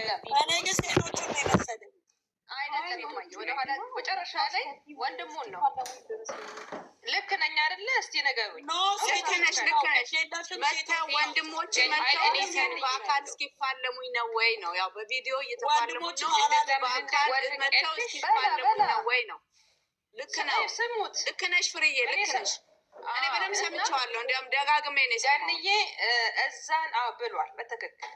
አይደለም እኔ ግን ሴቶቹን ነው የመሰለኝ። አይደለም ይማየ ወደኋላ መጨረሻ ላይ ወንድሙን ነው። ልክ ነኝ አይደለ? እስቲ ነገሩኝ። ልክ ነሽ። መተው ወንድሞች መተው በአካል እስኪፋለሙኝ ነው ወይ ነው? ያው በቪዲዮ እየተፋለሙኝ ነው። በአካል መተው እስኪፋለሙኝ ነው ወይ ነው? ልክ ነው። ስሙት። ልክ ነሽ ፍርዬ፣ ልክ ነሽ። እኔ በደምብ ሰምቼዋለሁ። እንዲያውም ደጋግሜ ነው ጃንዬ እዛን ብሏል። በትክክል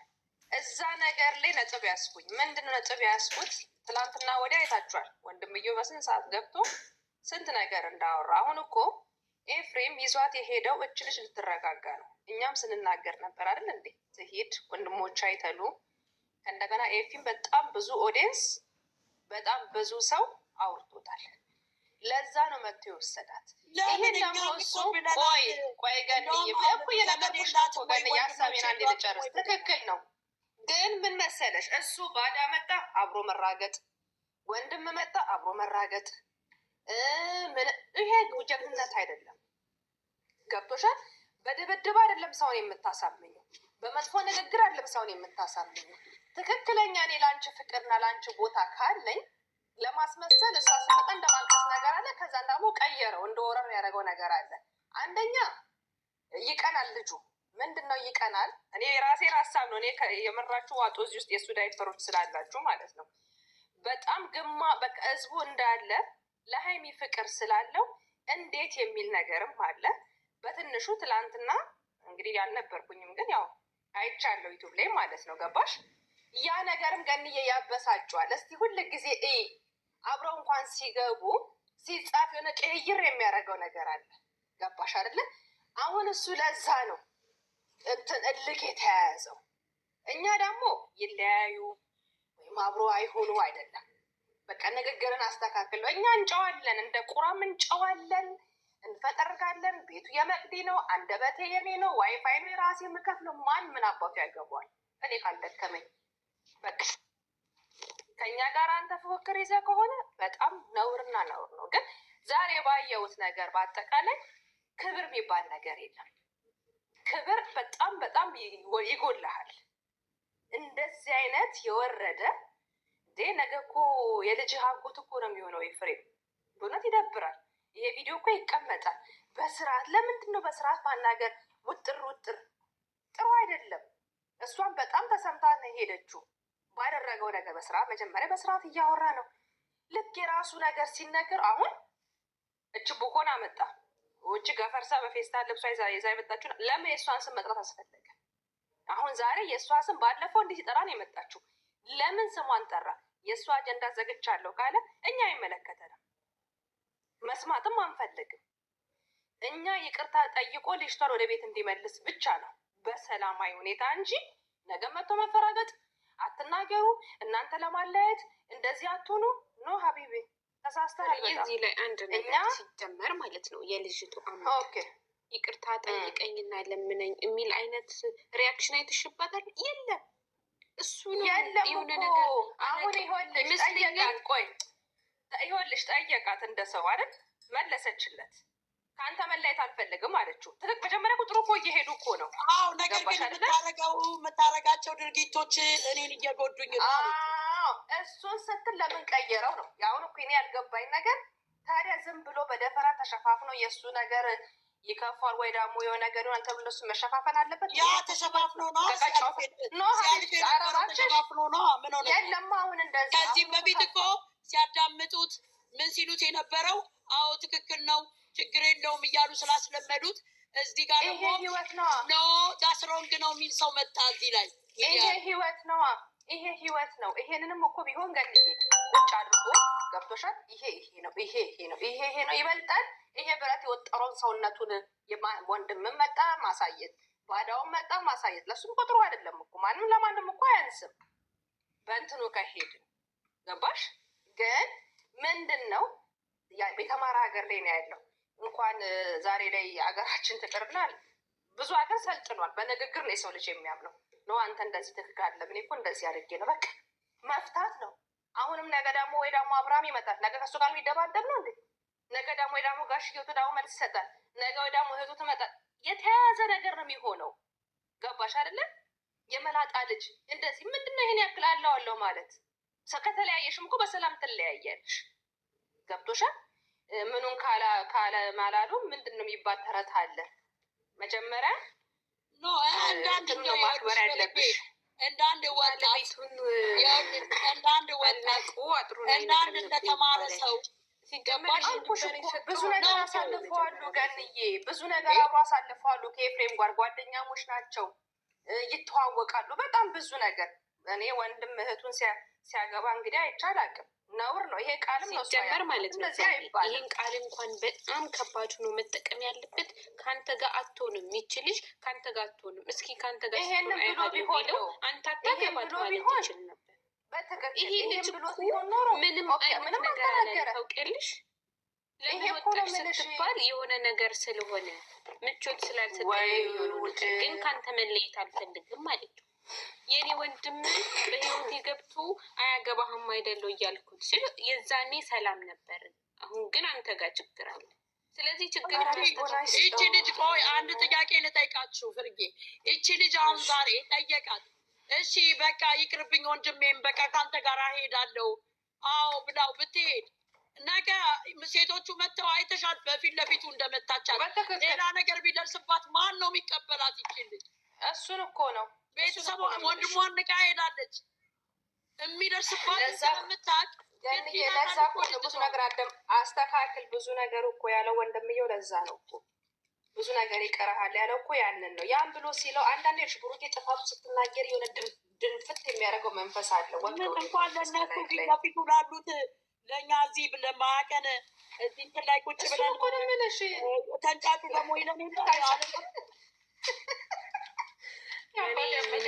እዛ ነገር ላይ ነጥብ ያስኩኝ። ምንድነው ነጥብ ያስኩት? ትላንትና ወዲያ አይታችኋል። ወንድምየው በስንት ሰዓት ገብቶ ስንት ነገር እንዳወራ። አሁን እኮ ኤፍሬም ይዟት የሄደው እች ልጅ ልትረጋጋ ነው። እኛም ስንናገር ነበር አይደል እንዴ? ትሄድ ወንድሞች አይተሉ። እንደገና ኤፊም በጣም ብዙ ኦዲየንስ፣ በጣም ብዙ ሰው አውርቶታል። ለዛ ነው መጥቶ የወሰዳት። ይሄን ደግሞ እሱ ቆይ ገንዬ እኮ የነገርኩሽ እኮ ገንዬ፣ ሀሳቤን አንዴ ልጨርስ። ትክክል ነው። ግን ምን መሰለሽ፣ እሱ ባዳ መጣ አብሮ መራገጥ፣ ወንድም መጣ አብሮ መራገጥ። ይሄ ጀግንነት አይደለም። ገብቶሻል? በድብድብ አይደለም ሰውን የምታሳምኙ፣ በመጥፎ ንግግር አይደለም ሰውን የምታሳምኙ። ትክክለኛ እኔ ለአንቺ ፍቅርና ለአንቺ ቦታ ካለኝ ለማስመሰል እሷ ስመጣ እንደማልቀስ ነገር አለ። ከዛ ደግሞ ቀየረው፣ እንደ ወረር ያደረገው ነገር አለ። አንደኛ ይቀናል ልጁ። ምንድን ነው ይቀናል? እኔ የራሴን ሀሳብ ነው። እኔ የመራችሁ ዋጦ እዚህ ውስጥ የእሱ ዳይፐሮች ስላላችሁ ማለት ነው። በጣም በቃ ህዝቡ እንዳለ ለሀይሚ ፍቅር ስላለው እንዴት የሚል ነገርም አለ። በትንሹ ትላንትና እንግዲህ ያልነበርኩኝም ግን ያው አይቻለሁ ዩቱብ ላይ ማለት ነው። ገባሽ? ያ ነገርም ገንዬ ያበሳጫዋል። እስቲ ሁል ጊዜ አብረው እንኳን ሲገቡ ሲጻፍ የሆነ ቅይር የሚያደርገው ነገር አለ። ገባሽ አይደለ? አሁን እሱ ለዛ ነው እንትን እልክ የተያያዘው። እኛ ደግሞ ይለያዩ ወይም አብሮ አይሆኑ አይደለም። በቃ ንግግርን አስተካክለው እኛ እንጨዋለን፣ እንደ ቁራም እንጨዋለን፣ እንፈጠርጋለን። ቤቱ የመቅዲ ነው፣ አንደበቴ የኔ ነው፣ ዋይፋይ ነው የራሴ የምከፍለው። ማን ምን አባቱ ያገባዋል? እኔ ካልደከመኝ በቃ ከኛ ጋር አንተ ፉክክር ይዘህ ከሆነ በጣም ነውርና ነውር ነው። ግን ዛሬ ባየሁት ነገር በአጠቃላይ ክብር የሚባል ነገር የለም። ክብር በጣም በጣም ይጎልሃል። እንደዚህ አይነት የወረደ ነገ እኮ የልጅህ አጎት እኮ ነው የሚሆነው። ኤፍሬም በእውነት ይደብራል። ይሄ ቪዲዮ እኮ ይቀመጣል በስርዓት። ለምንድን ነው በስርዓት ማናገር? ውጥር ጥሩ አይደለም። እሷን በጣም ተሰምታት ነው የሄደችው ባደረገው ነገር። በስርዓት መጀመሪያ በስርዓት እያወራ ነው። ልክ የራሱ ነገር ሲነገር አሁን እች ቡኮን አመጣ፣ ውጭ ገፈርሳ በፌስታል ልብሷ ይዛ የመጣችው ለምን የእሷን ስም መጥራት አስፈለገ? አሁን ዛሬ የእሷ ስም ባለፈው እንዲህ ሲጠራ ነው የመጣችው። ለምን ስሟን ጠራ? የእሷ አጀንዳ ዘግቻለሁ ካለ እኛ አይመለከተንም፣ መስማትም አንፈልግም። እኛ ይቅርታ ጠይቆ ልጅቷን ወደ ቤት እንዲመልስ ብቻ ነው በሰላማዊ ሁኔታ እንጂ ነገ መጥቶ መፈራገጥ፣ አትናገሩ፣ እናንተ ለማለያየት እንደዚህ አትሆኑ። ኖ ሀቢቤ ተሳስተሃል። እዚህ ላይ አንድ ነገር ሲጀመር ማለት ነው የልጅቱ ይቅርታ ጠይቀኝና ለምነኝ የሚል አይነት ሪያክሽን አይተሽባታል? የለም እሱ ነው የሆነ ነገር አሁን ይኸውልሽ ጠየቃት። ቆይ ይኸውልሽ ጠየቃት እንደ ሰው አይደል? መለሰችለት። ከአንተ መለየት አልፈልግም አለችው። ትልቅ መጀመሪያ ቁጥሩ እኮ እየሄዱ እኮ ነው። አዎ ነገር ግን የምታረጋቸው ድርጊቶች እኔን እየጎዱኝ ነው። እሱን ስትል ለምን ቀየረው ነው ያሁን እኮ እኔ ያልገባኝ ነገር። ታዲያ ዝም ብሎ በደፈራ ተሸፋፍኖ የእሱ ነገር ይከፋል ወይ ደግሞ የሆነ ነገር ይሆናል ተብሎ እሱ መሸፋፈን አለበት? ያ ተሸፋፍኖ ነው የለም። አሁን እንደዚህ ከዚህም በፊት እኮ ሲያዳምጡት ምን ሲሉት የነበረው አዎ ትክክል ነው ችግር የለውም እያሉ ስላስለመዱት እዚህ ጋር ደግሞ ህይወት ነዋ ኖ ዳስሮንግ ነው የሚል ሰው መጣ እዚህ ላይ። ይሄ ህይወት ነዋ፣ ይሄ ህይወት ነው። ይሄንንም እኮ ቢሆን ገንዬ ቁጭ አድርጎ ገብቶሻል። ይሄ ነው ይሄ ነው ይሄ ነው ይበልጣል። ይሄ ብረት የወጠረውን ሰውነቱን ወንድምን መጣ ማሳየት፣ ባዳውን መጣ ማሳየት። ለሱም ቁጥሩ አይደለም እኮ ማንም ለማንም እኮ አያንስም በእንትኑ ከሄድን ገባሽ? ግን ምንድን ነው የተማረ ሀገር ላይ ነው ያለው። እንኳን ዛሬ ላይ ሀገራችን ትቅርና ብዙ ሀገር ሰልጥኗል። በንግግር ነው የሰው ልጅ የሚያምነው። ነው አንተ እንደዚህ ትክክል አለም እኔ እኮ እንደዚህ አድርጌ ነው በቃ መፍታት ነው። አሁንም ነገ ደግሞ ወይ ደግሞ አብርሃም ይመጣል። ነገ ከሱ ጋር የሚደባደብ ነው እንዴ? ነገ ደግሞ ወይ ደግሞ ጋሽዬቱ ደግሞ መልስ ይሰጣል። ነገ ወይ ደግሞ እህቱ ትመጣል። የተያያዘ ነገር ነው የሚሆነው። ገባሽ አይደለም? የመላጣ ልጅ እንደዚህ ምንድነው ይሄን ያክል አለው ማለት ከተለያየሽም እኮ በሰላም ትለያያለሽ። ገብቶሻል? ምኑን ካለ ማላሉ ምንድን ነው የሚባል ተረት አለ። መጀመሪያ ነው ማክበር ያለብሽ። እንዳንድ ወጣት እንደተማረ ሰው ብዙ ነገር አሳልፈዋሉ። ገንዬ ብዙ ነገር አብሮ አሳልፈዋሉ። ከኤፍሬም ጋር ጓደኛሞች ናቸው፣ ይተዋወቃሉ። በጣም ብዙ ነገር። እኔ ወንድም እህቱን ሲያገባ እንግዲህ አይቻል አቅም ነውር ነው ይሄ ቃልም ነው ሲጀመር ማለት ነው። ይህን ቃል እንኳን በጣም ከባድ ነው መጠቀም ያለበት። ከአንተ ጋር አትሆንም ይችልሽ፣ ከአንተ ጋር አትሆንም። እስኪ ከአንተ ጋር ይሄንን ብሎ ቢሆን አንተ አታገባት ማለት ይችል ነበር። ይሄ ልጅ እኮ ምንም አይነት ነገር አላለ። ታውቂያለሽ፣ ለምን ወጣሽ ስትባል የሆነ ነገር ስለሆነ ምቾት ስላልሰጠኝ ግን ከአንተ መለየት አልፈልግም ማለት ነው። የኔ ወንድም በህይወቴ ገብቶ አያገባህም አይደለው እያልኩት ሲል የዛኔ ሰላም ነበርን። አሁን ግን አንተ ጋር ችግር አለ። ስለዚህ ችግር ይቺ ልጅ ቆይ አንድ ጥያቄ ልጠይቃችሁ ፍርጌ። ይቺ ልጅ አሁን ዛሬ ጠየቃት፣ እሺ በቃ ይቅርብኝ ወንድሜም በቃ ከአንተ ጋር እሄዳለሁ አዎ ብላው ብትሄድ ነገ ሴቶቹ መጥተው አይተሻል በፊት ለፊቱ እንደመታቻት ሌላ ነገር ቢደርስባት ማን ነው የሚቀበላት? ይቺ ልጅ እሱን እኮ ነው ቤተሰቧ ወንድሟን ንቃ ሄዳለች። የሚደርስባት ስለምታውቅ ለዛ እኮ ብዙ ነገር አስተካክል። ብዙ ነገር እኮ ያለው ወንድምየው ለዛ ነው እኮ ብዙ ነገር ይቀርሃል ያለው እኮ ያንን ነው። ያን ብሎ ሲለው አንዳንዴ ብሩኬ ጥፋቱ ስትናገር የሆነ ድንፍት የሚያደርገው መንፈስ አለ። እንኳን ለእነሱ ፊት ለፊቱ ላሉት ለእኛ እዚህ ለማያቀን እዚህ እንትን ላይ ቁጭ ብለን ተንጫጩ ደግሞ ይለን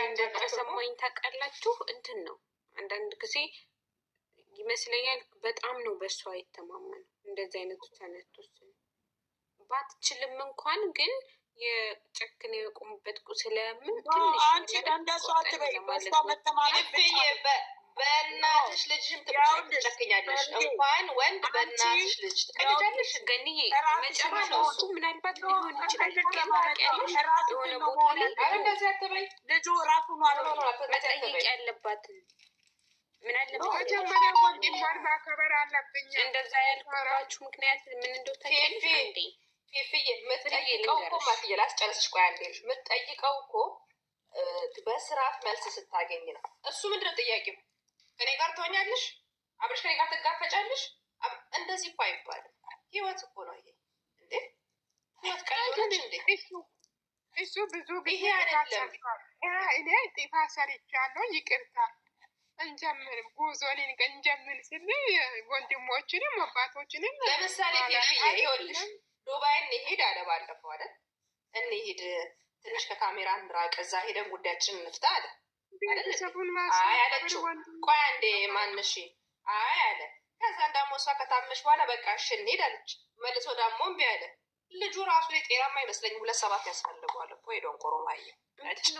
እንደተሰማኝ ታውቃላችሁ። እንትን ነው አንዳንድ ጊዜ ይመስለኛል በጣም ነው በእሷ የተማመነው። እንደዚህ አይነቱ ተነቶች ባትችልም እንኳን ግን የጨክን የቆሙበት ስለምን አንቺ እንደሷ አትበይ። በእሷ መተማመን በእናትሽ ልጅሽም ትጨክኛለሽ። እንኳን ወንድ በእናትሽ ልጅ ትቀልጃለሽ። ገኒ መጨረሻዎቹ ምናልባት ሊሆን ይችላል። የሆነ ቦታ ላይ እንደዚህ አትበይ። ልጁ ራሱ መጠየቅ ያለባትን ምን አለበት መጀመሪያ ወንድሟን ማክበር አለብኝ። እንደዛ ያልኩባችሁ ምክንያት ምን እንደው ታውቂያለሽ እንዴ? ፊፊዬ የምትጠይቀው እኮ ማትዬ ላስጨርስሽ። ቆይ አንዴ የምትጠይቀው እኮ በስርዓት መልስ ስታገኝ ነው። እሱ ምንድነው ጥያቄው? ከኔ ጋር ትሆኛለሽ? አብረሽ ከኔ ጋር ትጋፈጫለሽ? እንደዚህ እኮ አይባልም። ህይወት እኮ ነው ይሄ። እንዴ ህይወት ቀልድ እንዴ? እሱ ብዙ ጊዜ አይደለም። እኔ ጥፋት ሰርቻለሁ ይቅርታ እንጀምር ጉዞን እንጀምር ስል ወንድሞችንም አባቶችንም ለምሳሌ ፊፊዬ ይኸውልሽ ዱባይ እንሂድ አለ ባለፈው አይደል? እንሂድ ትንሽ ከካሜራ እንራቅ፣ እዛ ሄደን ጉዳያችንን እንፍታ አለ። አይ አለችው። ቆይ አንዴ ማንሽ አይ አለ። ከዛን ደግሞ እሷ ከታመሽ በኋላ በቃ እሺ እንሂድ አለች። መልሶ ደግሞ እምቢ አለ። ልጁ ራሱ ጤናማ አይመስለኝም። 2 7 ያስፈልገዋል እኮ ሄዶን ቆሮማየ ነው።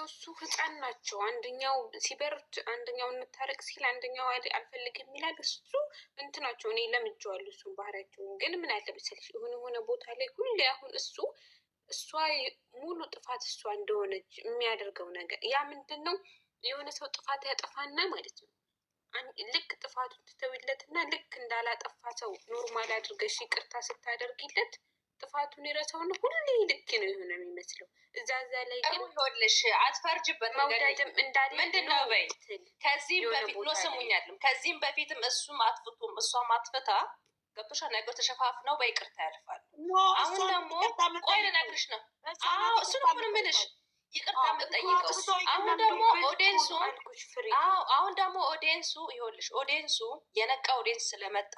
እሱ ህፃን ናቸው። አንደኛው ሲበርድ አንደኛው እንታረቅ ሲል አንደኛው አልፈልግም ይላል። እሱ እንትናቸው እኔ ለምጄዋለሁ እሱን ባህሪያቸውን። ግን ምን አለ መሰለሽ የሆነ ቦታ ላይ ሁሌ አሁን እሷ ሙሉ ጥፋት እሷ እንደሆነች የሚያደርገው ነገር ያ ምንድን ነው? የሆነ ሰው ጥፋት ያጠፋና ማለት ነው ልክ ጥፋቱን ትተውለትና ልክ እንዳላጠፋ ሰው ኖርማል አድርገሽ ይቅርታ ስታደርጊለት ጥፋቱን የረሳውና ሁሌ ልክ ነው የሆነ የሚመስለው። እዛ ላይ ግን ይኸውልሽ አትፈርጅበት። መውደድም እንዳለ ምንድን ነው በይ ከዚህም በፊት ነው ስሙኛልም ከዚህም በፊትም እሱም አጥፍቶም እሷም አጥፍታ ገብቶሻ ነገር ተሸፋፍነው በይቅርታ ያልፋል። አሁን ደግሞ ቆይ ልነግርሽ ነው። እሱን እኮ ነው የምልሽ ይቅርታ የምጠይቀው። አሁን ደግሞ ኦዲየንሱ ይኸውልሽ ኦዲየንሱ የነቃ ኦዲየንስ ስለመጣ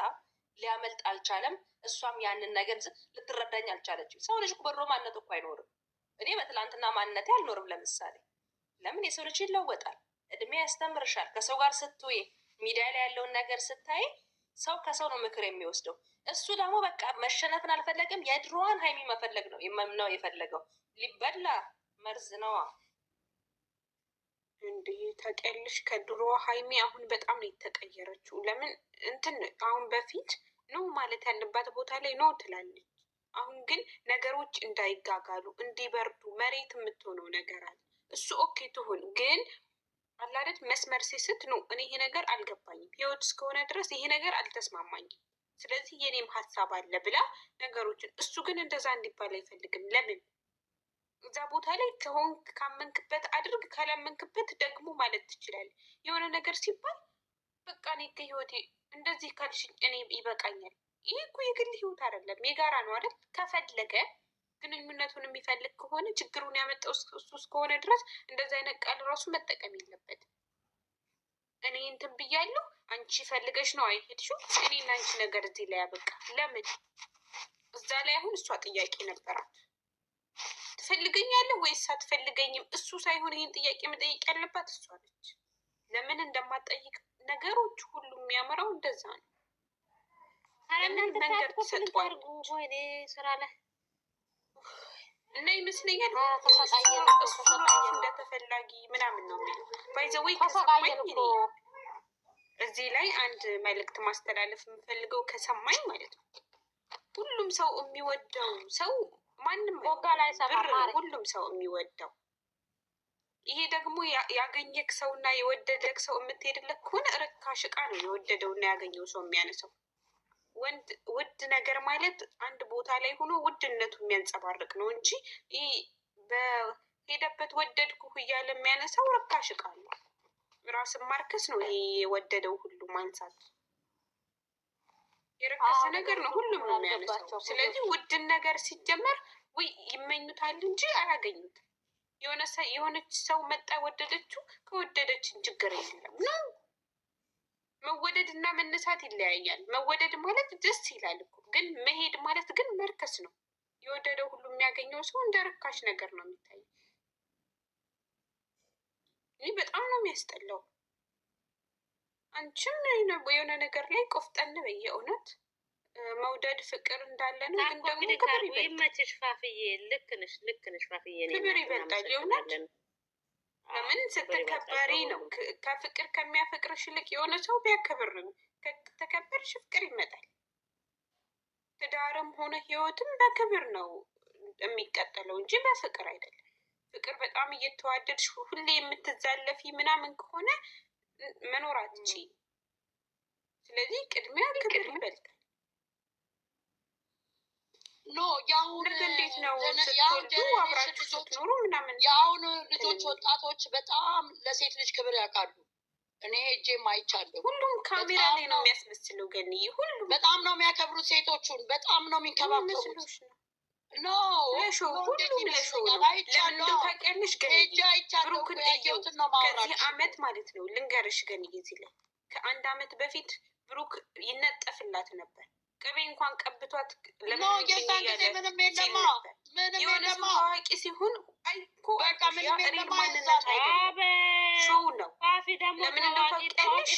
ሊያመልጥ አልቻለም። እሷም ያንን ነገር ልትረዳኝ አልቻለችም። ሰው ልጅ በድሮ ማንነት እኮ አይኖርም። እኔ በትላንትና ማንነቴ አልኖርም። ለምሳሌ ለምን የሰው ልጅ ይለወጣል። እድሜ ያስተምርሻል። ከሰው ጋር ስትውይ ሚዲያ ላይ ያለውን ነገር ስታይ ሰው ከሰው ነው ምክር የሚወስደው። እሱ ደግሞ በቃ መሸነፍን አልፈለግም። የድሮዋን ሀይሚ መፈለግ ነው ነው የፈለገው። ሊበላ መርዝ ነዋ። እንዲህ ታውቂያለሽ፣ ከድሮ ሀይሚ አሁን በጣም ነው የተቀየረችው። ለምን እንትን አሁን በፊት ነው ማለት ያለባት ቦታ ላይ ነው ትላለች። አሁን ግን ነገሮች እንዳይጋጋሉ እንዲበርዱ መሬት የምትሆነው ነገር አለ። እሱ ኦኬ ትሁን። ግን አላደት መስመር ሲስት ነው እኔ ይሄ ነገር አልገባኝም፣ ህይወት እስከሆነ ድረስ ይሄ ነገር አልተስማማኝም፣ ስለዚህ የኔም ሀሳብ አለ ብላ ነገሮችን። እሱ ግን እንደዛ እንዲባል አይፈልግም። ለምን እዛ ቦታ ላይ ከሆንክ ካመንክበት አድርግ፣ ካላመንክበት ደግሞ ማለት ትችላለህ። የሆነ ነገር ሲባል በቃ እኔ ከህይወቴ እንደዚህ ካልሽኝ እኔ ይበቃኛል። ይሄ እኮ የግል ህይወት አይደለም፣ የጋራ ነው አይደል? ከፈለገ ግንኙነቱን የሚፈልግ ከሆነ ችግሩን ያመጣው እሱ እስከሆነ ድረስ እንደዚህ አይነት ቃል ራሱ መጠቀም የለበት። እኔ እንትን ብያለሁ፣ አንቺ ፈልገሽ ነው አይሄድሽው፣ እኔና አንቺ ነገር እዚህ ላይ ያበቃ። ለምን እዛ ላይ አሁን እሷ ጥያቄ ነበራት፣ ትፈልገኛለህ ወይስ አትፈልገኝም? እሱ ሳይሆን ይህን ጥያቄ መጠየቅ ያለባት እሷ ነች። ለምን እንደማትጠይቅ ነገሮች ሁሉ የሚያምረው እንደዛ ነው። ለምን መንገድ ትሰጠዋለች ስራ ላይ እና ይመስለኛል እሱ ራሱ እንደተፈላጊ ምናምን ነው የሚለው። ባይዘወይ ከሰማኝ እዚህ ላይ አንድ መልእክት ማስተላለፍ የምፈልገው ከሰማኝ ማለት ነው፣ ሁሉም ሰው የሚወደው ሰው ማንም ቦጋ ላይ ብር ሁሉም ሰው የሚወደው ይሄ ደግሞ ያገኘክ ሰው እና የወደደክ ሰው የምትሄድለት ከሆነ ርካሽ ዕቃ ነው የወደደው እና ያገኘው ሰው የሚያነሳው። ውድ ነገር ማለት አንድ ቦታ ላይ ሆኖ ውድነቱ የሚያንጸባርቅ ነው እንጂ ይህ በሄደበት ወደድኩህ እያለ የሚያነሳው ርካሽ ዕቃ ነው። ራስን ማርከስ ነው ይሄ የወደደው ሁሉ ማንሳት። የረከሰ ነገር ነው ሁሉም ነው የሚያነሳው። ስለዚህ ውድን ነገር ሲጀመር ወይ ይመኙታል እንጂ አያገኙትም። የሆነች ሰው መጣ ወደደችው፣ ከወደደችን ችግር የለም ነው። መወደድ እና መነሳት ይለያያል። መወደድ ማለት ደስ ይላል እኮ፣ ግን መሄድ ማለት ግን መርከስ ነው። የወደደው ሁሉ የሚያገኘው ሰው እንደ ርካሽ ነገር ነው የሚታየው። ይህ በጣም ነው የሚያስጠላው። አንቺም የሆነ ነገር ላይ ቆፍጠን በይ። የእውነት መውደድ ፍቅር እንዳለ ነው፣ ግን ደግሞ ክብር ይበልጣል። ይመችሽ ፋፍዬ፣ ልክ ነሽ ፋፍዬ። ክብር ይበልጣል የእውነት። ለምን ስትከበሪ ነው። ከፍቅር ከሚያፈቅርሽ ይልቅ የሆነ ሰው ቢያከብር ነው። ከተከበርሽ ፍቅር ይመጣል። ትዳርም ሆነ ህይወትም በክብር ነው የሚቀጠለው እንጂ በፍቅር አይደለም። ፍቅር በጣም እየተዋደድሽ ሁሌ የምትዛለፊ ምናምን ከሆነ መኖር አትችይም። ስለዚህ ቅድሚያ ክብር ይበልጣል። ኖ የአሁን እንዴት ነው ስትወልዱ አብራችሁ ስትኖሩ ምናምን? የአሁን ልጆች ወጣቶች በጣም ለሴት ልጅ ክብር ያውቃሉ። እኔ ሄጄም አይቻለሁ። ሁሉም ካሜራ ላይ ነው የሚያስመስለው። ገኒ ሁሉም በጣም ነው የሚያከብሩት ሴቶቹን፣ በጣም ነው የሚንከባከቡት። ኖ ለሾ ሁሉም ለሾ ነው። ለምን እንደው ታውቂያለሽ ገኒ? ብሩክ ከዚህ አመት ማለት ነው ልንገርሽ ገኒ፣ ጊዜ ላይ ከአንድ አመት በፊት ብሩክ ይነጠፍላት ነበር። ቅቤ እንኳን ቀብቷት ለምን የሆነ ሰው ታዋቂ ሲሆን አይኮ ማንነት አይደለም ሾው ነው። ለምን እንደው ታውቂያለሽ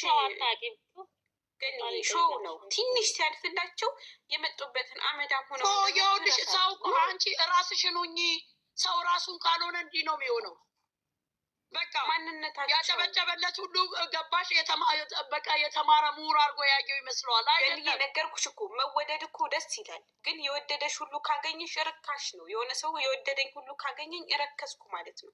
ግን ሾው ነው። ትንሽ ሲያልፍላቸው የመጡበትን አመዳም ሆነው ይኸውልሽ፣ ሰው አንቺ ራስሽን ሁኚ። ሰው ራሱን ካልሆነ እንዲህ ነው የሚሆነው። በቃ ማንነታቸው ያጨበጨበለት ሁሉ ገባሽ? በቃ የተማረ ምሁር አድርጎ ያየው ይመስለዋል። አይደለም ነገርኩሽ እኮ መወደድ እኮ ደስ ይላል። ግን የወደደሽ ሁሉ ካገኘሽ ርካሽ ነው። የሆነ ሰው የወደደኝ ሁሉ ካገኘኝ እረከስኩ ማለት ነው።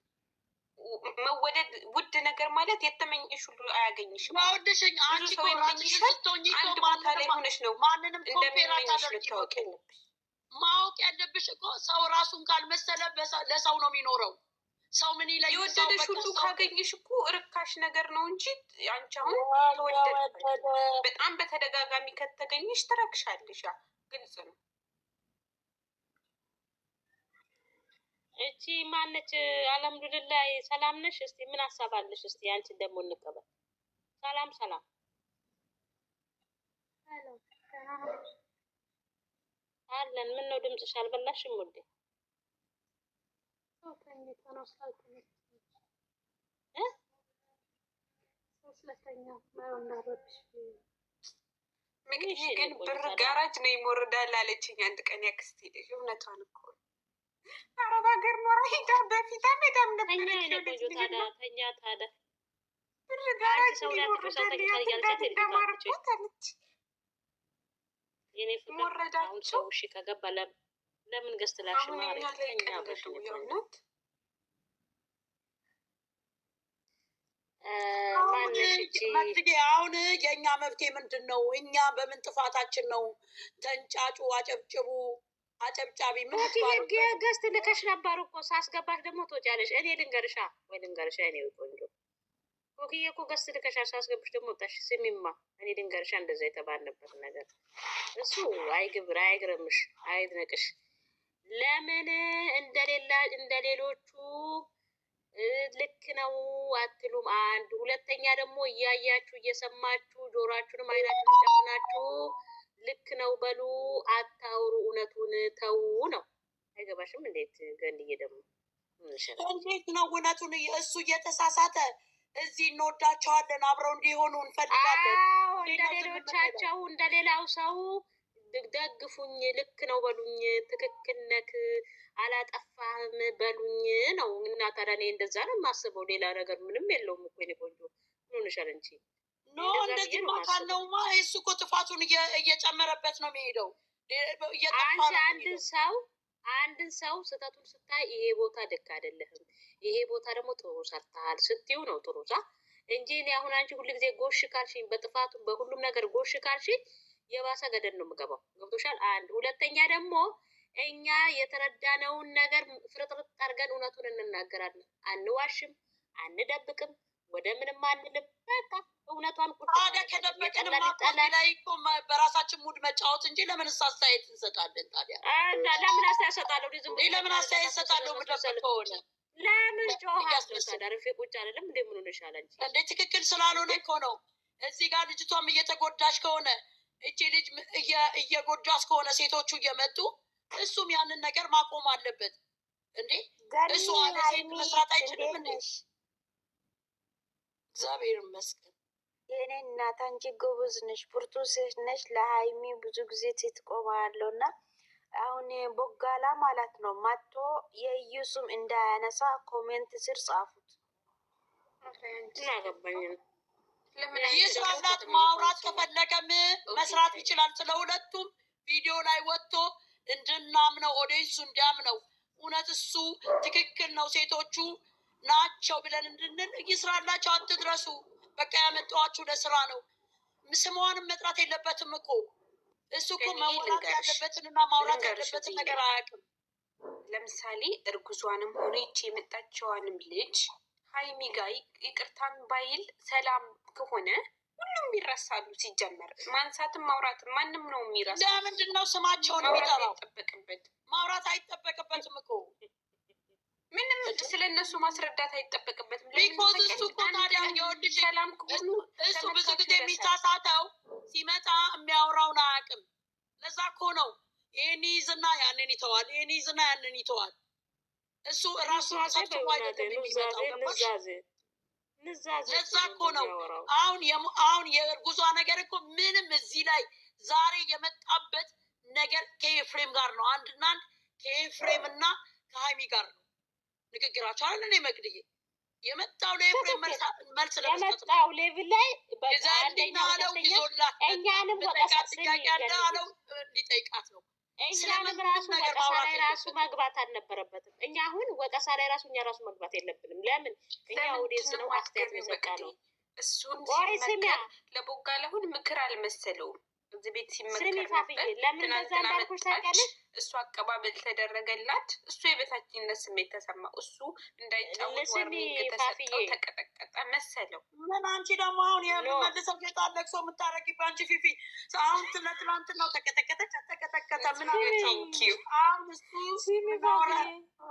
መወደድ ውድ ነገር ማለት የተመኘሽ ሁሉ አያገኝሽም። ማወደሽኝ አንቺ ሰው የሚመኝሻል። አንድ ቦታ ላይ ሆነሽ ነው እንደሚመኝሽ ልታወቅ ያለብሽ። ማወቅ ያለብሽ እኮ ሰው ራሱን ካልመሰለ ለሰው ነው የሚኖረው። ሰው ምን ይለኝ? የወደደሽ ሁሉ ካገኘሽ እኮ ርካሽ ነገር ነው እንጂ አንቺ አሁን ተወደድሽ በጣም በተደጋጋሚ ከተገኘሽ ትረክሻለሽ። ያ ግልጽ ነው። እቺ ማነች? አልሐምዱሊላህ ሰላም ነሽ? እስቲ ምን ሀሳብ አለሽ? እስቲ አንቺ ደግሞ እንቀበል። ሰላም ሰላም አለን። ምን ነው ድምፅሽ አልበላሽም ውዴ? ግን ብር ጋራጅ ነው ይሞርዳል አለችኝ አንድ ቀን ያክስቴ ልጅ። እውነቷን እኮ አረብ ሀገር ኖራ ሂዳ በፊት አመዳም ነበረች። ተኛ ታዲያ ብር ጋራጅ ነው ይሞርዳል ያዳማርባት አለች። የኔ ፍቅር አሁን ሰው እሺ ከገባ ለምን ገዝትላሽ ማለት ነው? አሁን የእኛ መብቴ ምንድን ነው? እኛ በምን ጥፋታችን ነው? ተንጫጩ፣ አጨብጭቡ፣ አጨብጫቢ ምን ገዝት ልከሽ ነበር እኮ ሳስገባሽ ደግሞ ትወጫለሽ። እኔ ልንገርሻ እኔ ቆንጆ ኮክዬ እኮ ገዝት ልከሻ ሳስገብሽ ደግሞ ወጣሽ። ስሚማ እኔ ልንገርሻ እንደዛ የተባልንበት ነገር እሱ አይግረምሽ፣ አይድነቅሽ። ለምን እንደሌሎቹ ልክ ነው አትሉም? አንድ ሁለተኛ ደግሞ እያያችሁ እየሰማችሁ ጆሯችሁንም አይናችሁን ጨፍናችሁ ልክ ነው በሉ፣ አታውሩ፣ እውነቱን ተው ነው። አይገባሽም? እንዴት ገንድዬ ደግሞ እንዴት ነው እውነቱን? እሱ እየተሳሳተ እዚህ እንወዳቸዋለን አብረው እንዲሆኑ እንፈልጋለን። እንደሌሎቻቸው እንደሌላው ሰው ደግፉኝ፣ ልክ ነው በሉኝ፣ ትክክል ነክ አላጠፋህም በሉኝ ነው። እና ታዲያ እኔ እንደዛ ነው የማስበው። ሌላ ነገር ምንም የለውም እኮ እኔ ቆንጆ ሆንሻል እንጂ እንደዚህ ካለውማ እሱ እኮ ጥፋቱን እየጨመረበት ነው የሚሄደው። አንድን ሰው ስህተቱን ስታይ ይሄ ቦታ ልክ አይደለህም፣ ይሄ ቦታ ደግሞ ጥሩ ሰርተሃል ስትይው ነው ጥሩ ሳ እንጂ እኔ አሁን አንቺ ሁልጊዜ ጎሽ ካልሽኝ፣ በጥፋቱም በሁሉም ነገር ጎሽ ካልሽኝ የባሰ ገደል ነው የምገባው። ገብቶሻል? አንድ ሁለተኛ ደግሞ እኛ የተረዳነውን ነገር ፍርጥርጥ አድርገን እውነቱን እንናገራለን። አንዋሽም፣ አንደብቅም፣ ወደ ምንም አንልም። በቃ እውነቷን ታዲያ ከደበቅን ላይ በራሳችን ሙድ መጫወት እንጂ ለምን አስተያየት እንሰጣለን? ታዲያ ለምን አስተያየት እሰጣለሁ? ለምን አስተያየት እሰጣለሁ? ምደብቅ ከሆነ ለምን ጮኸ ቁጭ አይደለም እንደ ምን ሆነሻል አንቺ? እንደ ትክክል ስላልሆነ እኮ ነው። እዚህ ጋር ልጅቷም እየተጎዳሽ ከሆነ እቺ ልጅ እየጎዳሽ ከሆነ ሴቶቹ እየመጡ እሱም ያንን ነገር ማቆም አለበት እንዴ። እሱ አለ ሴት መስራት አይችልም እንዴ? እግዚአብሔር ይመስገን። የኔ እናት አንቺ ጎበዝ ነሽ፣ ብርቱ ሴት ነሽ። ለሀይሚ ብዙ ጊዜ ትቆማለሁ እና አሁን ቦጋላ ማለት ነው መጥቶ የኢየሱስም እንዳያነሳ ኮሜንት ስር ጻፉት። ይስራላት ማውራት ከፈለገም መስራት ይችላል። ስለ ሁለቱም ቪዲዮ ላይ ወጥቶ እንድናምነው ኦዲየንሱ እንዲያምነው እውነት እሱ ትክክል ነው ሴቶቹ ናቸው ብለን እንድንል ይስራላቸው። አትድረሱ። በቃ ያመጣኋችሁ ለስራ ነው። ስሟንም መጥራት የለበትም እኮ እሱ እኮ ማውራት ያለበትንና ማውራት ያለበትን ነገር አያውቅም። ለምሳሌ እርጉዟንም ሆነ ይቺ የመጣችዋንም ልጅ ሀይሚ ጋር ይቅርታን ባይል ሰላም ከሆነ ሁሉም ይረሳሉ። ሲጀመር ማንሳትም ማውራትም ማንም ነው የሚረሳ። ለምንድን ነው ስማቸውን የሚጠራው? ማውራት አይጠበቅበትም እኮ ምንም ስለ እነሱ ማስረዳት አይጠበቅበትም። ቢኮዝ እሱ እኮ ታዲያ የወልድ ሰላም ከሆኑ እሱ ብዙ ጊዜ የሚሳሳተው ሲመጣ የሚያወራውን አያውቅም። ለዛ እኮ ነው ይህን ይዝና ያንን ይተዋል፣ ይህን ይዝና ያንን ይተዋል። እሱ እራሱ ሰብስቦ አይደለም የሚመጣው። ለዛ እኮ ነው አሁን የእርጉዟ ነገር እኮ ምንም እዚህ ላይ ዛሬ የመጣበት ነገር ከኤፍሬም ጋር ነው። አንድና አንድ ከኤፍሬም እና ከሀይሚ ጋር ነው ንግግራቸው አለ። እኔ መግድዬ የመጣው ለኤፍሬም መልስ ለመስጠት ነው። ሌቭል ላይ ዘንድና አለው ይዞላት በጠቃት ጥያቄ ያለ አለው ሊጠይቃት ነው። እኛንም ራሱ ወቀሳ ላይ ራሱ መግባት አልነበረበትም። እኛ አሁን ወቀሳ ላይ ራሱ እኛ ራሱ መግባት የለብንም። ለምን እኛ ኦዲየንስ ነው አስተያየት የሰጣ ነው። እሱን ሲመከር ለቦጋለሁን ምክር አልመሰለውም። እዚህ ቤት ሲመከር ነበር። ለምን እንደዛ እንዳልኩሽ ታውቂያለሽ? እሱ አቀባበል ተደረገላት። እሱ የበታችነት ስሜት ተሰማ። እሱ እንዳይጫወት ዋርኒንግ ተሰጠው። ተቀጠቀጠ መሰለው። ምን አንቺ ደግሞ አሁን የምመልሰው ጌታ ለቅሶ የምታረጊው አንቺ ፊፊ አሁን ትናንት ነው ተቀጠቀጠች ተቀጠቀጠ ምን ቴንኪዩ። አሁን እሱ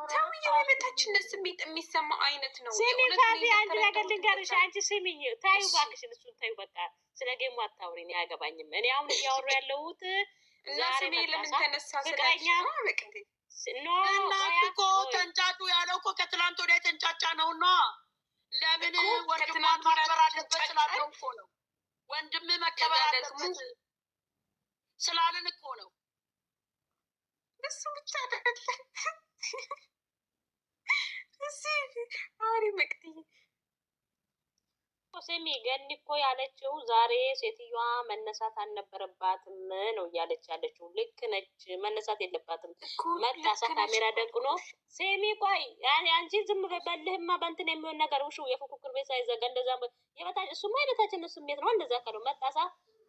ሰውዬው የበታችነት ስሜት የሚሰማው አይነት ነው። ስሚ ፋፊ አንድ ነገር ልንገርሽ። አንቺ ስሚኝ ታዩ እባክሽን፣ እሱን ታዩ በቃ ስለ ጌሙ አታውሪ። እኔ አያገባኝም። እኔ አሁን እያወሩ ያለሁት እና ስሜ ለምን ተነሳ? ፍቅረኛ እና እኮ ተንጫጩ ያለው እኮ ከትላንት ወዲያ የተንጫጫ ነውና ለምን ወንድም ማክበር አለበት ስላለው እኮ ነው። ወንድም መከበር አለበት ስላልን እኮ ነው። እሱ ብቻ አይደለም። እሺ አሪ መቅዲ ስሚ ገኒ እኮ ያለችው ዛሬ ሴትዮዋ መነሳት አልነበረባትም ነው እያለች ያለችው። ልክ ነች፣ መነሳት የለባትም። መጣሳ ካሜራ ደቅኖ ስሚ ቆይ አንቺ ዝም በልህማ በእንትን የሚሆን ነገር ውሹ የፉክክር ቤት ሳይዘጋ እንደዛ የበታች እሱማ የበታችነት ስሜት ነው። እንደዛ ካለው መጣሳ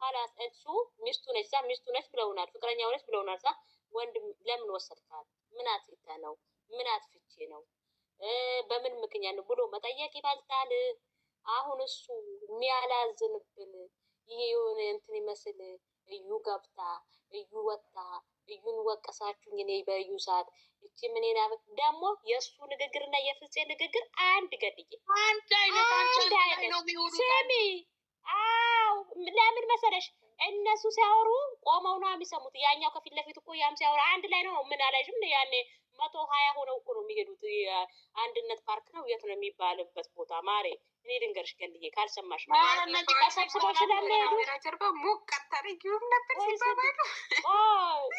ኋላስ እሱ ሚስቱ ነች ሚስቱ ነች ብለውናል፣ ፍቅረኛው ነች ብለውናል። ወንድም ለምን ወሰድካት? ምን አጥፍተ ነው? ምን አጥፍቼ ነው? በምን ምክንያት ነው ብሎ መጠየቅ ይበልጣል። አሁን እሱ የሚያላዝንብን ይሄ የሆነ እንትን ይመስል እዩ ገብታ እዩ ወጣ እዩን ወቀሳችሁኝ። እኔ በእዩ ሰዓት እቺ ምን ናበት ደግሞ የእሱ ንግግርና የፍፄ ንግግር አንድ ገድዬ አንድ አይነት ነው የሚሆኑት። ስሚ አው ለምን መሰለሽ እነሱ ሲያወሩ ቆመው ነው የሚሰሙት። ያኛው ከፊት ለፊት እኮ ያም ሲያወራ አንድ ላይ ነው። ምን አላይሽም? ያኔ 120 ሆነው እኮ ነው የሚሄዱት። አንድነት ፓርክ ነው የት ነው የሚባልበት ቦታ ማሬ እኔ ድንገርሽ ገንድዬ ካልሰማሽ ተሰብስበው ስለሚሄዱ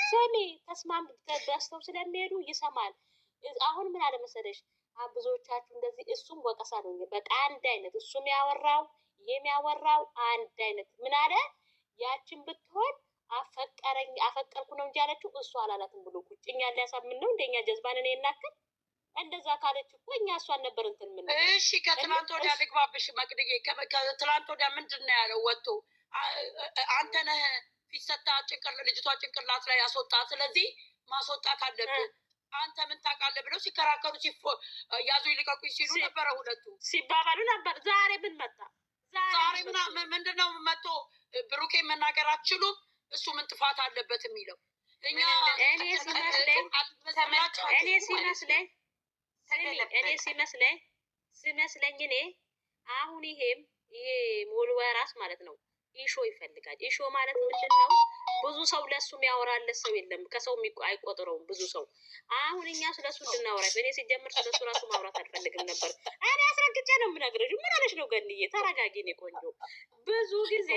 ስሚ ተስማም በስተው ስለሚሄዱ ይሰማል። አሁን ምን አለ መሰለሽ ብዙዎቻችሁ እንደዚህ እሱም ወቀሳ ነው በቃ አንድ አይነት እሱም ያወራው ይሄም ያወራው አንድ አይነት ምን አለ ያችን ብትሆን አፈቀርኩ ነው እንጂ አለችው እሱ አላላትም ብሎ ቁጭኛ ሊያሳምን ነው እንደኛ ጀዝባን እኔ እናከል እንደዛ ካለች እኮ እኛ እሷን ነበር እንትን ምን እሺ ከትላንት ወዲያ ልግባብሽ መቅድዬ ከትላንት ወዲያ ምንድን ነው ያለው ወጥቶ አንተ ነህ ፊት ሰታ ልጅቷ ጭንቅላት ላይ ያስወጣ ስለዚህ ማስወጣት አለብህ አንተ ምን ታውቃለህ ብለው ሲከራከሩ ያዙ ይልቀቁኝ ሲሉ ነበረ ሁለቱ ሲባባሉ ነበር። ዛሬ ምን መጣ? ዛሬ ምንድነው መጥቶ ብሩኬ መናገር አትችሉም እሱ ምን ጥፋት አለበት የሚለው እኔ ሲመስለኝ እኔ አሁን ይሄም ይሄ ሞልወራስ ማለት ነው ኢሾ ይፈልጋል። ኢሾ ማለት ምንድን ነው? ብዙ ሰው ለሱ የሚያወራለት ሰው የለም። ከሰው አይቆጥረውም ብዙ ሰው። አሁን እኛ ስለሱ እንድናወራ እኔ ሲጀምር ስለሱ ራሱ ማውራት አልፈልግም ነበር። እኔ አስረግጬ ነው የምነግርሽ። ምን ሆነሽ ነው ገንዬ? ተረጋጊ እኔ ቆንጆ። ብዙ ጊዜ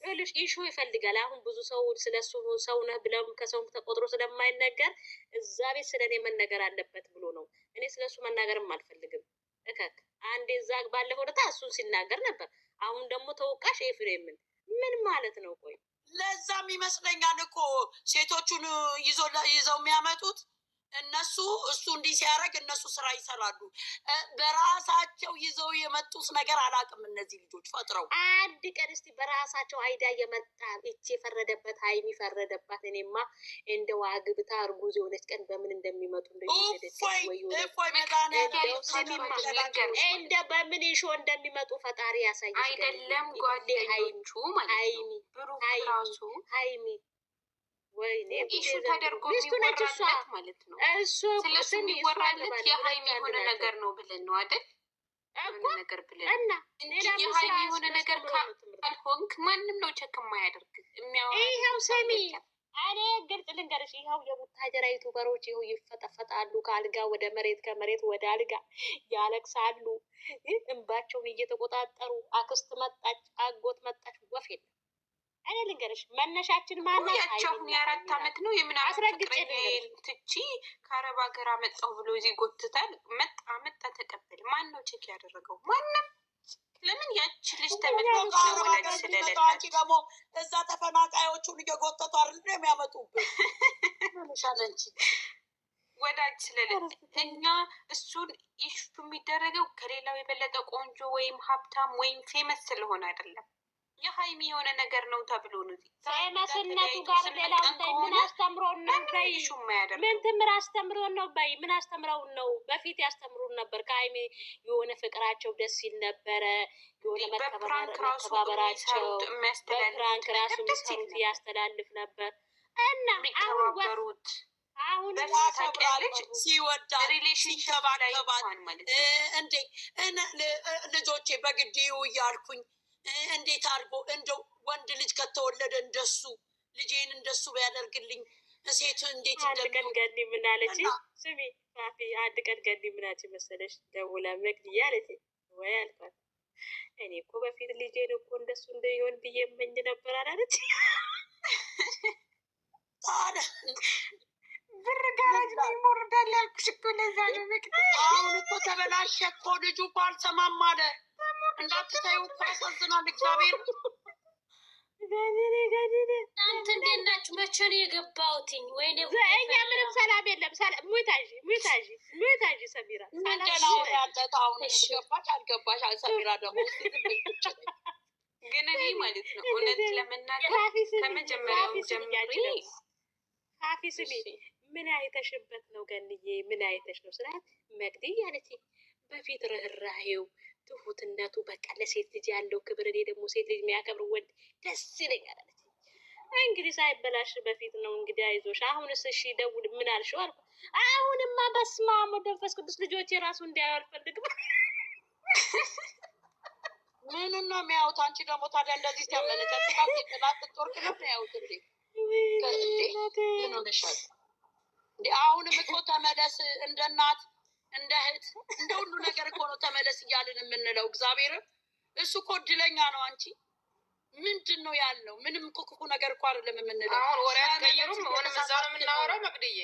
ልሽ ኢሾ ይፈልጋል። አሁን ብዙ ሰው ስለሱ ሰው ነህ ብለው ከሰው ተቆጥሮ ስለማይነገር እዛ ቤት ስለኔ መነገር አለበት ብሎ ነው። እኔ ስለሱ መናገርም አልፈልግም። እከክ አንዴ እዛ ባለፈው ዕለት እሱን ሲናገር ነበር። አሁን ደግሞ ተወቃሽ ኤፍሬምን ምን ማለት ነው? ቆይ ለዛም ይመስለኛል እኮ ሴቶቹን ይዘው የሚያመጡት እነሱ እሱ እንዲህ ሲያደርግ እነሱ ስራ ይሰራሉ። በራሳቸው ይዘው የመጡት ነገር አላውቅም። እነዚህ ልጆች ፈጥረው አንድ ቀን እስቲ በራሳቸው አይዳ የመጣ እቺ የፈረደበት ሀይሚ ፈረደባት። እኔማ እንደ ዋግብታ እርጉዝ የሆነች ቀን በምን እንደሚመጡ እንደ በምን ሾ እንደሚመጡ ፈጣሪ ያሳይ። አይደለም ጓደኞቹ ማለት ነው ሀይሚ ወይኔ ኢሹ ተደርጎ የሚወራለት ማለት ነው። ስለሱ የሚወራለት የሀይሚ የሆነ ነገር ነው ብለን ነው አይደል? ነገር ብለን እና የሀይሚ የሆነ ነገር ካልሆንክ ማንም ነው ቸክ የማያደርግ የሚያወራ። ይኸው ስሚ እኔ ግልጽ ልንገርሽ፣ ይኸው የቡታጀራ ዩቱበሮች ይኸው ይፈጠፈጣሉ ከአልጋ ወደ መሬት ከመሬት ወደ አልጋ ያለቅሳሉ፣ እንባቸውን እየተቆጣጠሩ አክስት መጣች አጎት መጣች ወፍ የለም። እኔ ልንገርሽ መነሻችን ማናት? ያቸውን የ4 ዓመት ነው የምናምን ፍቅረኛዬን ትቺ ከአረብ ሀገር አመጣሁ ብሎ እዚህ ጎትታል። መጣ ተቀበል። ማን ነው ቼክ ያደረገው? ማንም። ለምን ያቺ ልጅ ተመልካች ወላጅ ስለሌላት ደግሞ እዛ ተፈናቃዮቹን እየጎተቱ አይደል የሚያመጡብን ምንሻለንቺ ወዳጅ ስለሌለ እኛ እሱን ኢሹ የሚደረገው ከሌላው የበለጠ ቆንጆ ወይም ሀብታም ወይም ፌመስ ስለሆነ አይደለም። የሀይሚ የሆነ ነገር ነው ተብሎ ነው ፌመስነቱ ጋር ሌላው ምን አስተምሮን ነው? ምን ትምር አስተምሮን ነው? ምን አስተምረውን ነው? በፊት ያስተምሩን ነበር። ከሀይሚ የሆነ ፍቅራቸው ደስ ይል ነበረ። የሆነ መከባበራቸው በፕራንክ ራሱ የሚሰሩት ያስተላልፍ ነበር እና አሁን በታቀለች ሲወዳል ሲንከባከባል እንዴ ልጆቼ በግድዩ እያልኩኝ እንዴት አድርጎ እንደው ወንድ ልጅ ከተወለደ እንደሱ ልጄን እንደሱ ቢያደርግልኝ ሴቱ እንዴት እንደቀን ገኒ ምን አለች? ስሚ ፋፊ አንድ ቀን ገኒ ምን አለች መሰለሽ? ደውላ መግድያ አለች ወይ አልኳት። እኔ እኮ በፊት ልጄን እኮ እንደሱ እንደይሆን ብዬ እመኝ ነበር አላለች? ታዲያ ብር ጋራጅ ላይ ሞርዳል ያልኩሽ እኮ ለዛ ነው። መግድያ አሁን እኮ ተበላሸ እኮ ልጁ እኮ አልሰማም አለ። እንዳትታዩ እኮ ያሳዝናል። እግዚአብሔር እናንተ እንዴት ናችሁ? መቼ ነው የገባሁትኝ? ወይኔ እኛ ምንም ሰላም የለም። ሙታዥ ሰሚራ ምንድነው ያለት? አሁን ገባሽ አልገባሽ? ሰሚራ ደግሞ ግን እኔ ማለት ነው እውነት ለመናገር ከመጀመሪያው ጀምሬ ካፊ ስሚ ምን አይተሽበት ነው ገንዬ? ምን አይተሽ ነው ስላት መቅዲ ያለች በፊት ርህራሄው ትሁትነቱ በቃ ለሴት ልጅ ያለው ክብር፣ እኔ ደግሞ ሴት ልጅ የሚያከብር ወንድ ደስ ይለኛል አለች። እንግዲህ ሳይበላሽ በፊት ነው እንግዲህ አይዞሽ። አሁንስ እሺ ደውል ምን አልሽው አልኩ። አሁንማ በስመ አብ ወመንፈስ ቅዱስ ልጆቼ ራሱ እንዲያዩ አልፈልግም። ምኑን ነው የሚያዩት? አንቺ ደግሞ ታዲያ እንደዚህ ሲያመለጨት ጥላት ትወርቅ ነው የሚያዩት እንዴ? ምን ሆነሻል እንዴ? አሁንም እኮ ተመለስ እንደ እናት እንደ እህት እንደ ሁሉ ነገር እኮ ነው ተመለስ እያልን የምንለው። እግዚአብሔርን እሱ እኮ እድለኛ ነው። አንቺ ምንድን ነው ያልነው? ምንም እኮ ክፉ ነገር እኮ አይደለም የምንለው። አሁን ወሬ አትቀይሩም። ሆንም እዛ ነው የምናወራው። መቅድዬ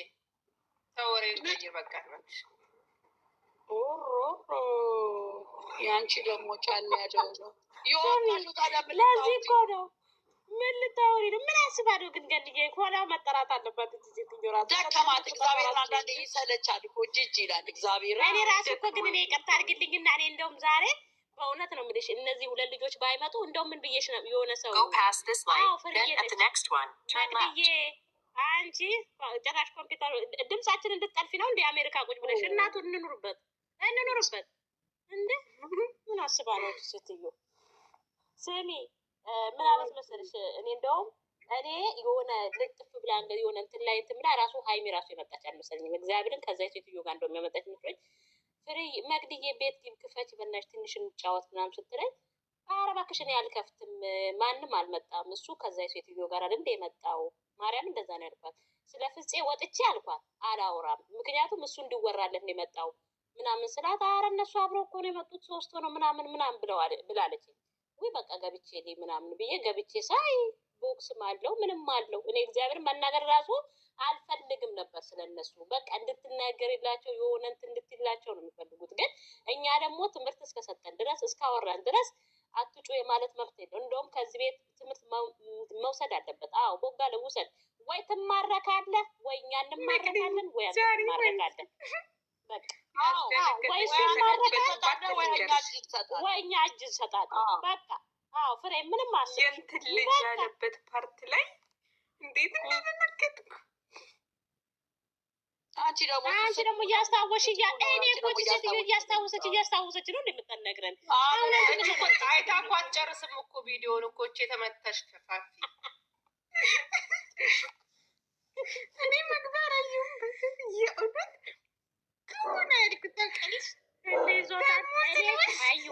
ተወሬ ቀይር በቃ። የአንቺ ደግሞ ጫን ያለው ነው የወጣሹ ታዲያ ለዚህ እኮ ነው። ምን ልታወሪ ነው? ምን አስባለሁ ግን ገንዬ ሆናው መጠራት አለባት። ደከማት። እግዚአብሔር አንዳንዴ ይሰለቻል እኮ ጅጅ ይላል እግዚአብሔር። እኔ ራሱ እኮ ግን እኔ ይቅርታ አድርግልኝና እኔ እንደውም ዛሬ በእውነት ነው የምልሽ እነዚህ ሁለት ልጆች ባይመጡ እንደውም ምን ብዬሽ ነው የሆነ ሰው ፍርዬ አንቺ ጭራሽ ኮምፒውተር ድምጻችን እንድትጠልፊ ነው እንደ አሜሪካ ቁጭ ብለሽ እናቱን እንኑርበት እንደ ምን አስባ ነው ስትዩ? ስሚ ምን አለት መሰለሽ እኔ እንደውም እኔ የሆነ ልጥፍ ብላ የሆነ እንትን ላይ እንትን ብላ ራሱ ሀይሚ ራሱ የመጣች አልመሰለኝም። እግዚአብሔርን ከዛ ሴትዮ ጋር እንደውም የመጣች መስሎኝ ፍሬ መቅድዬ ቤት ክፈች በእናትሽ ትንሽ እንጫወት ምናምን ስትለኝ ኧረ እባክሽ እኔ አልከፍትም ማንም አልመጣም እሱ ከዛ ሴትዮ ጋር አይደል እንደ የመጣው ማርያም እንደዛ ነው ያልኳት። ስለ ፍፄ ወጥቼ አልኳት አላወራም ምክንያቱም እሱ እንዲወራለት ነው የመጣው ምናምን ስላት ኧረ እነሱ አብረው እኮ ነው የመጡት ሶስት ሆነው ምናምን ብላለች። ወይ በቃ ገብቼ ምናምን ብዬ ገብቼ ሳይ ቦክስም አለው ምንም አለው። እኔ እግዚአብሔር መናገር ራሱ አልፈልግም ነበር ስለነሱ። በቃ እንድትናገርላቸው የሆነ እንትን እንድትላቸው ነው የሚፈልጉት። ግን እኛ ደግሞ ትምህርት እስከሰጠን ድረስ እስካወራን ድረስ አትጩ የማለት መብት የለው። እንደውም ከዚህ ቤት ትምህርት መውሰድ አለበት። አዎ ቦጋለ ውሰድ። ወይ ትማረካለህ ወይ እኛ እንማረካለን ወይ አንተ ትማረካለን። ወይ እሱ ይማረካል ወይ እኛ እጅ እንሰጣለን። በቃ አዎ ፍሬ ምንም አስብ የእንትን ልጅ ያለበት ፓርት ላይ እንዴት እንደተነገጥኩ አንቺ ደግሞ እያስታወሽ እኔ እኮ ሴትዮ እያስታወሰች ነው እንደምትነግረን። አይታ እኮ አትጨርስም እኮ ቪዲዮን እኮ የተመታሽ ከፋፊ እኔ መግባር አየሁ የእውነት ከሆነ ያድኩታልቀልሽ አዩ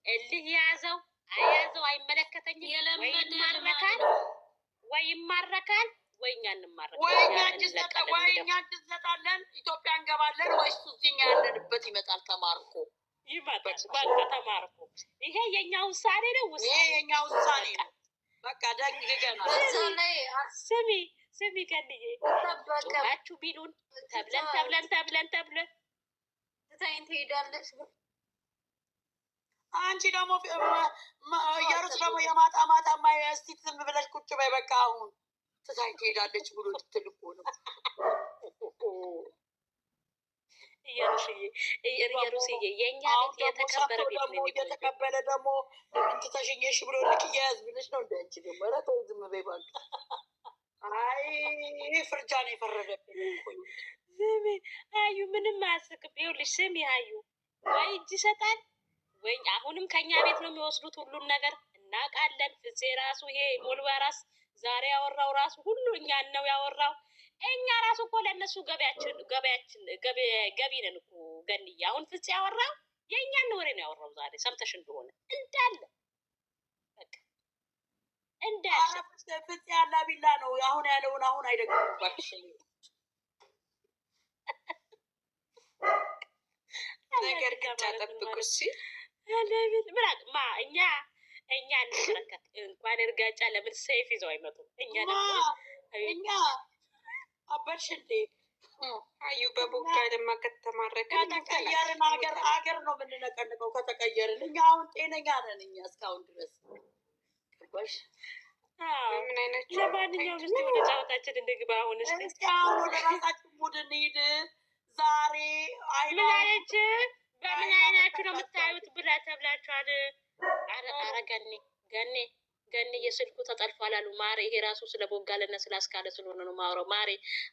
እልህ የያዘው አያዘው አይመለከተኝም። ወይ ይማረካል ወይ እኛ እንማረካለን። ወይ እኛ እንሰጣለን ኢትዮጵያ እንገባለን ወይ እሱ እዚህኛ ያለንበት ይመጣል ተማርኮ ይመጣል። በቃ ተማርኮ ይሄ የኛ ውሳኔ ነው። ይሄ የኛ ውሳኔ ነው። በቃ ደግገናል። ስሚ ከልዬ ተባችሁ ቢሉን ተብለን ትታይን ትሄዳለች። አንቺ ደግሞ የሩስ ደግሞ የማጣ እስቲ ዝም ብለሽ ቁጭ በይ በቃ አሁን ትታይን ትሄዳለች ብሎ ልትልቆ ነው። የሩስዬ የእኛ ቤት የተከበረ ቤት ነው። እየተቀበለ ደግሞ ለምን ትተሽኘሽ ብሎ ልክ እያያዝ ብለሽ ነው። እንደ አንቺ ደግሞ ኧረ ተው ዝም በይ እባክህ። አይ ፍርጃ ነው የፈረደብኝ። ስሚ አዩ ምንም አያስቅም። ይኸውልሽ ስሚ አዩ ወይ እጅ ይሰጣል ወይ አሁንም ከኛ ቤት ነው የሚወስዱት። ሁሉም ነገር እናውቃለን። ፍፄ ራሱ ይሄ ሞልባ ራስ ዛሬ ያወራው ራሱ ሁሉ እኛን ነው ያወራው። እኛ ራሱ እኮ ለእነሱ ገቢ ነን እኮ ገንዬ። አሁን ፍፄ ያወራው የእኛን ወሬ ነው ያወራው ዛሬ ሰምተሽ እንደሆነ እንዳለ በቃ እንዳለ ፍፄ ያላ ቢላ ነው አሁን ያለውን አሁን አይደግም ባክሽ። ነገር ግን ታጠብቁ እሺ። እኛ እንረከት እንኳን እርጋጫ ለምን ሰይፍ ይዘው አይመጡም? እኛ አበርሽ እንዴ አዩ በቦጋ ደማ ከተማረከ ከተቀየርን አገር ነው የምንነቀንቀው። ከተቀየርን እኛ አሁን ጤነኛ ነን። እኛ እስካሁን ድረስ ምን አይነት ለማንኛውም ስ ወደ ጫወታችን እንግባ። አሁን አሁን ወደ ራሳችን ሙድ እንሂድ። ዛሬ ምን አይነት በምን አይናችሁ ነው የምታዩት ብላ ተብላችኋል። አረ ገኔ የስልኩ ተጠልፏል አሉ ማሬ። ይሄ ራሱ ስለ ቦጋለና ስለ አስካለ ስለሆነ ነው ማውራው። ማሬ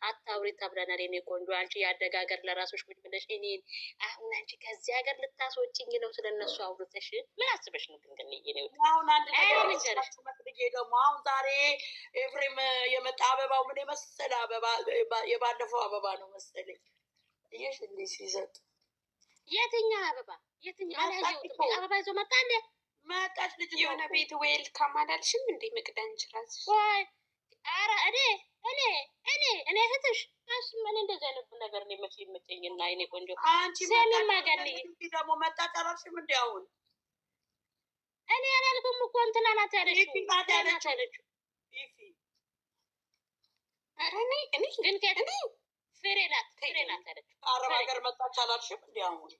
አታውሪ ተብለናል። እኔ ቆንጆ አንቺ የአደጋገር ለራሶች ቁጭ ብለሽ እኔን አሁን አንቺ ከዚህ ሀገር ልታስወጭኝ ነው ስለነሱ አውርተሽ ምን አስበሽ ነው? ግን ገኔ ነው አሁን አንድ ነገር ደግሞ አሁን ዛሬ ኤፍሬም የመጣ አበባው ምን የመሰለ አበባ የባለፈው አበባ ነው መሰለኝ። ይሽ እንዴ ሲሰጥ የትኛው አበባ አላየሁትም። አበባ ይዞ መጣ እንዴ? መጣች ልጅ የሆነ ቤት ዌልካም አላልሽም እንዴ? መቅዳንች ራስ ወይ አረ እኔ እህትሽ ምን እንደዚህ አይነት ነገር ነው የምትይኝና እኔ ቆንጆ አንቺ ስለማገኝ ደግሞ መጣች አላልሽም እንዴ? አሁን እኔ አላልኩም እኮ እንትና ናት ያለችው። ኧረ እኔ ግን ፍሬ ናት ያለችው። አረብ ሀገር መጣች አላልሽም እንዴ? አሁን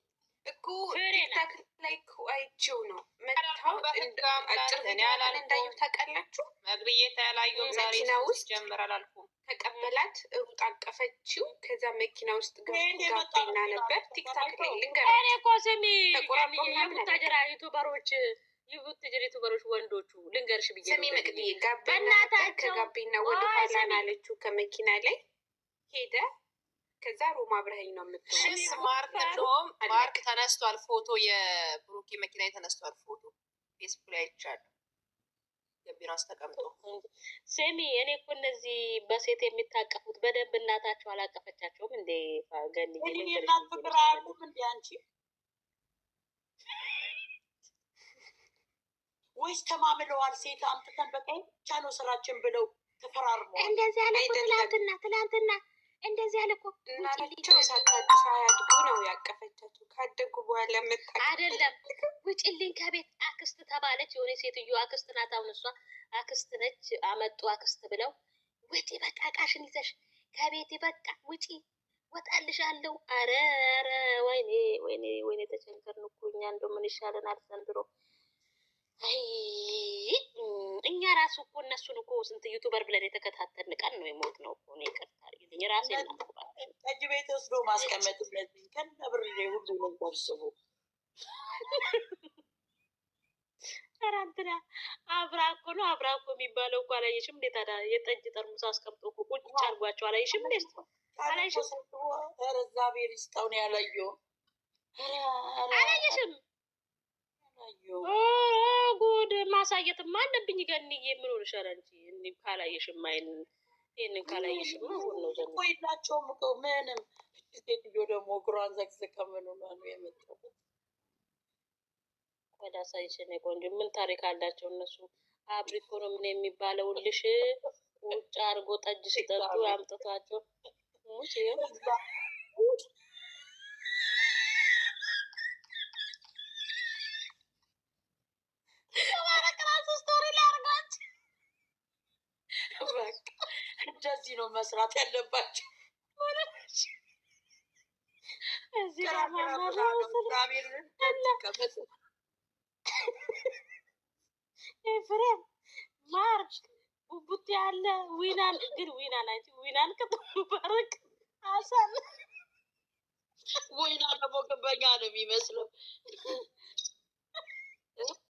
እኮ ቲክታክ ላይ እኮ አይቼው ነው መታው። አጭር ቪዲዮ እንዳዩ ታውቃላችሁ። መግብዬ ተያላዩም ዛሬ ውስጥ ጀምራል አልኩም ተቀበላት፣ ሩጥ አቀፈችው። ከዛ መኪና ውስጥ ጋቢና ነበር። ቲክታክ ላይ ልንገራችሁ እኔ እኮ ስሚ የቡታጀራ ዩቱበሮች ወንዶቹ ልንገርሽ ብዬ ስሚ መቅዲ ጋቢና ከጋቢና ወደ ኋላ ናለችው ከመኪና ላይ ሄደ። ከዛ ሮማ አብረኸኝ ነው የምትሆነው። ማርክ ተነስቷል ፎቶ፣ የብሩኬ መኪና ተነስቷል ፎቶ ፌስቡክ ላይ አይቻለሁ። ገቢና አስተቀምጦ ስሚ እኔ እኮ እነዚህ በሴት የሚታቀፉት በደንብ እናታቸው አላቀፈቻቸውም እንዴ? ገኒ እናት ፍቅር አያውቁም እንዴ አንቺ? ወይስ ተማምለዋል? ሴት አምጥተን በቀኝ ብቻ ነው ስራችን ብለው ተፈራርመዋል። እንደዚህ ያለ ትላንትና እንደዚህ ያለ እኮ እናታቸው ሳያድጉ ነው ያቀፈቻቸው። ካደጉ በኋላ አይደለም ውጭልኝ ከቤት አክስት ተባለች። የሆነ ሴትዮ አክስት ናት። አሁን እሷ አክስት ነች። አመጡ አክስት ብለው ውጪ በቃ እቃሽን ይዘሽ ከቤት በቃ ውጪ ወጣልሻለሁ። አረ ወይኔ ተቸገርን እኮ እኛ። እንደው ምን ይሻለናል ዘንድሮ? አይ እኛ ራሱ እኮ እነሱን እኮ ስንት ዩቱበር ብለን የተከታተልን ቀን ነው የሞት ነው እኮ። ነው ይቅርታ አድርጊልኝ ራሴ ጠጅ ቤት ወስዶ ማስቀመጥ ስለዚህ ከን ነብር ሁሉ ነው ቆርስቡ። እንትና አብራኮ የሚባለው እኮ አላየሽም እንዴ? ታዲያ የጠጅ ጠርሙስ አስቀምጦ እኮ ቁጭ አድርጓቸው አላየሽም እንዴ? አላየሽም? ኧረ እግዚአብሔር ይስጠው ነው ያላየው። አላየሽም? ጉድ ማሳየትማ አለብኝ ገንዬ። ምን ሆነሻል አንቺ? ካላየሽማ ይሄንን ካላየሽማ ሁሉ ነው ዘንድ እኮ የላቸውም እኮ ምንም። ሴትዮ ደግሞ እግሯን ዘግዝቀ ምን ሆና ነው የመጣው? ወደ አሳይሽን ቆንጆ ምን ታሪክ አላቸው እነሱ? አብሪኮ ነው ምን የሚባለው ልሽ ውጭ አርጎ ጠጅ ሲጠጡ አምጥቷቸው ሙች እንደዚህ ነው መስራት ያለባቸው። ፍሬም ማርች ቡቡት ያለ ዊናን ግን ዊናን ከተባረክ አሳን ወይና ደግሞ ግበኛ ነው የሚመስለው።